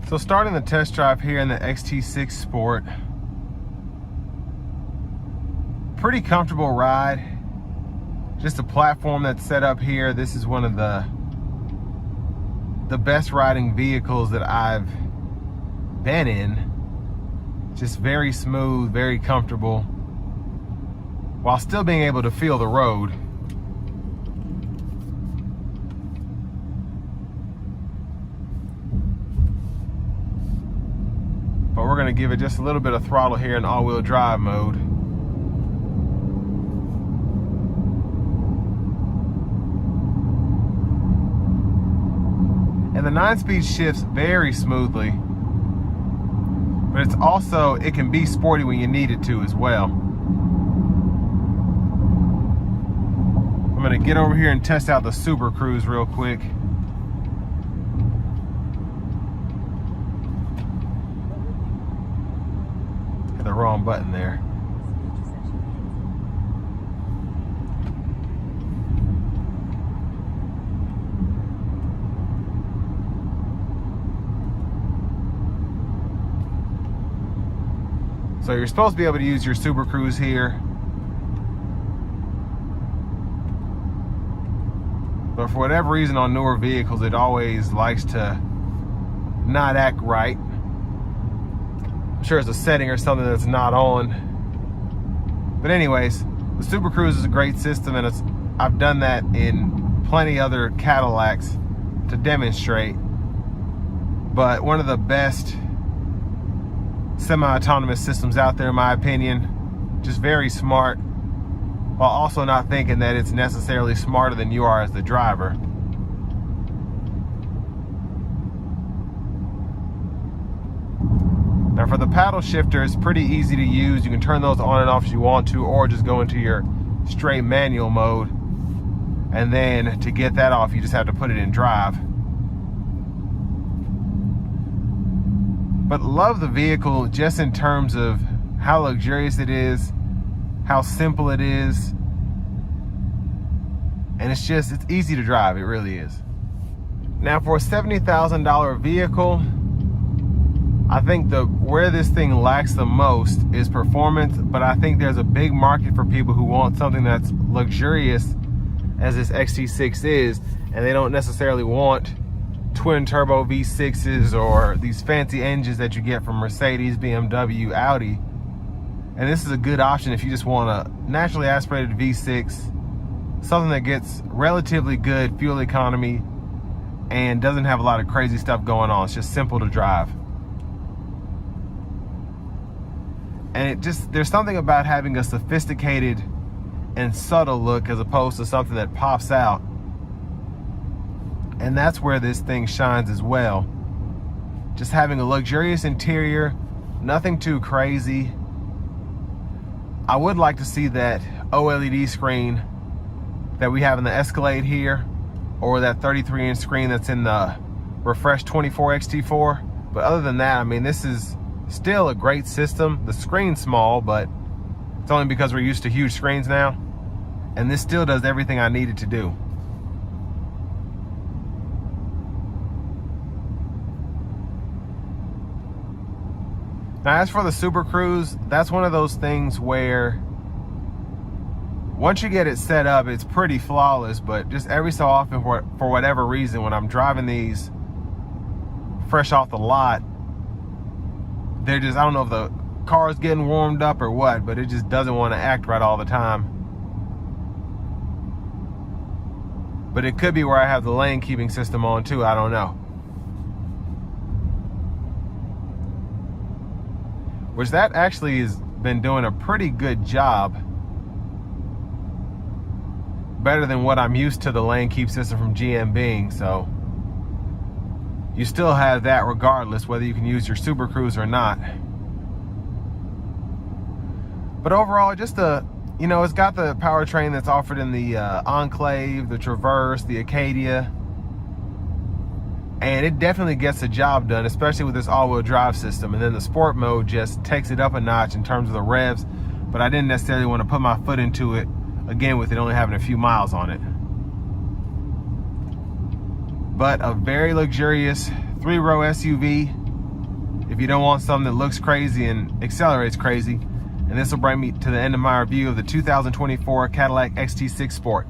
So starting the test drive here in the XT6 Sport. Pretty comfortable ride. Just a platform that's set up here. This is one of the best riding vehicles that I've been in. Just very smooth, very comfortable, while still being able to feel the road. But we're gonna give it just a little bit of throttle here in all-wheel drive mode. And the 9-speed shifts very smoothly, but it's also, it can be sporty when you need it to as well. I'm gonna get over here and test out the Super Cruise real quick. Hit the wrong button there. So you're supposed to be able to use your Super Cruise here. But for whatever reason on newer vehicles, it always likes to not act right. I'm sure it's a setting or something that's not on. But anyways, the Super Cruise is a great system, and I've done that in plenty other Cadillacs to demonstrate. But one of the best semi-autonomous systems out there, in my opinion. Just very smart, while also not thinking that it's necessarily smarter than you are as the driver. Now for the paddle shifter, it's pretty easy to use. You can turn those on and off as you want to, or just go into your straight manual mode. And then to get that off, you just have to put it in drive. But love the vehicle just in terms of how luxurious it is, how simple it is, and it's easy to drive. It really is. Now for a $70,000 vehicle, I think where this thing lacks the most is performance, but I think there's a big market for people who want something that's luxurious as this XT6 is, and they don't necessarily want twin turbo V6s or these fancy engines that you get from Mercedes, BMW, Audi. And this is a good option if you just want a naturally aspirated V6, something that gets relatively good fuel economy and doesn't have a lot of crazy stuff going on. It's just simple to drive. And there's something about having a sophisticated and subtle look as opposed to something that pops out. And that's where this thing shines as well. Just having a luxurious interior, nothing too crazy. I would like to see that OLED screen that we have in the Escalade here, or that 33-inch screen that's in the refreshed 24 XT4. But other than that, I mean, this is still a great system. The screen's small, but it's only because we're used to huge screens now. And this still does everything I need it to do. Now, as for the Super Cruise, that's one of those things where once you get it set up, it's pretty flawless, but just every so often, for whatever reason, when I'm driving these fresh off the lot, they're just, I don't know if the car's getting warmed up or what, but it just doesn't want to act right all the time. But it could be where I have the lane keeping system on too, I don't know. Which that actually has been doing a pretty good job. Better than what I'm used to the lane keep system from GM being, so you still have that regardless whether you can use your Super Cruise or not. But overall, just it's got the powertrain that's offered in the Enclave, the Traverse, the Acadia. And it definitely gets the job done, especially with this all-wheel drive system. And then the sport mode just takes it up a notch in terms of the revs. But I didn't necessarily want to put my foot into it, again, with it only having a few miles on it. But a very luxurious 3-row SUV. if you don't want something that looks crazy and accelerates crazy. And this will bring me to the end of my review of the 2024 Cadillac XT6 Sport.